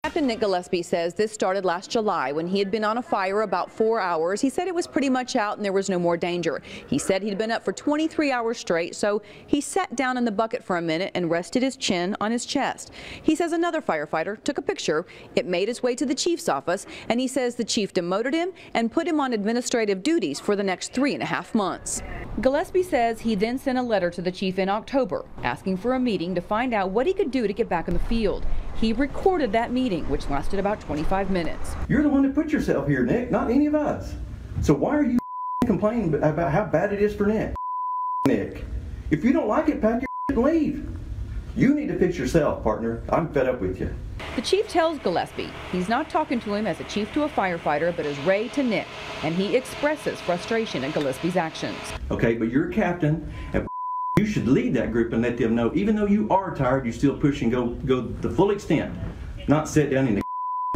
Captain Nick Gillespie says this started last July when he had been on a fire about 4 hours. He said it was pretty much out and there was no more danger. He said he'd been up for 23 hours straight, so he sat down in the bucket for a minute and rested his chin on his chest. He says another firefighter took a picture. It made its way to the chief's office, and he says the chief demoted him and put him on administrative duties for the next 3.5 months. Gillespie says he then sent a letter to the chief in October asking for a meeting to find out what he could do to get back in the field. He recorded that meeting, which lasted about 25 minutes. You're the one that put yourself here, Nick, not any of us. So why are you complaining about how bad it is for Nick? Nick, if you don't like it, pack your and leave. You need to fix yourself, partner. I'm fed up with you. The chief tells Gillespie he's not talking to him as a chief to a firefighter, but as Ray to Nick, and he expresses frustration at Gillespie's actions. Okay, but you're a captain, and you should lead that group and let them know, even though you are tired, you still push and go the full extent, not sit down in the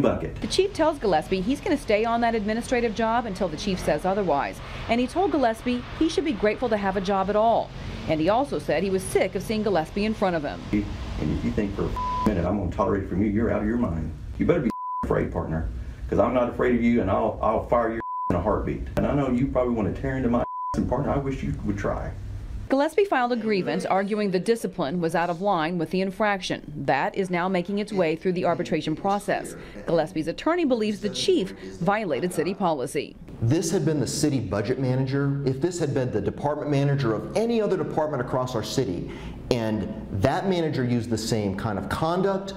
bucket. The chief tells Gillespie he's going to stay on that administrative job until the chief says otherwise. And he told Gillespie he should be grateful to have a job at all. And he also said he was sick of seeing Gillespie in front of him. And if you think for a minute I'm going to tolerate it from you, you're out of your mind. You better be afraid, partner, because I'm not afraid of you, and I'll fire you in a heartbeat. And I know you probably want to tear into my and partner, I wish you would try. Gillespie filed a grievance arguing the discipline was out of line with the infraction. That is now making its way through the arbitration process. Gillespie's attorney believes the chief violated city policy. This had been the city budget manager, if this had been the department manager of any other department across our city, and that manager used the same kind of conduct,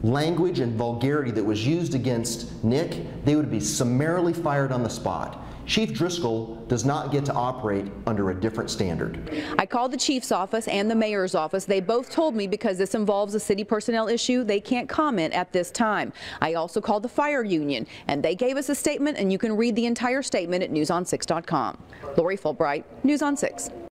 language, and vulgarity that was used against Nick, they would be summarily fired on the spot. Chief Driskell does not get to operate under a different standard. I called the chief's office and the mayor's office. They both told me because this involves a city personnel issue, they can't comment at this time. I also called the fire union, and they gave us a statement, and you can read the entire statement at newson6.com. Lori Fulbright, News on 6.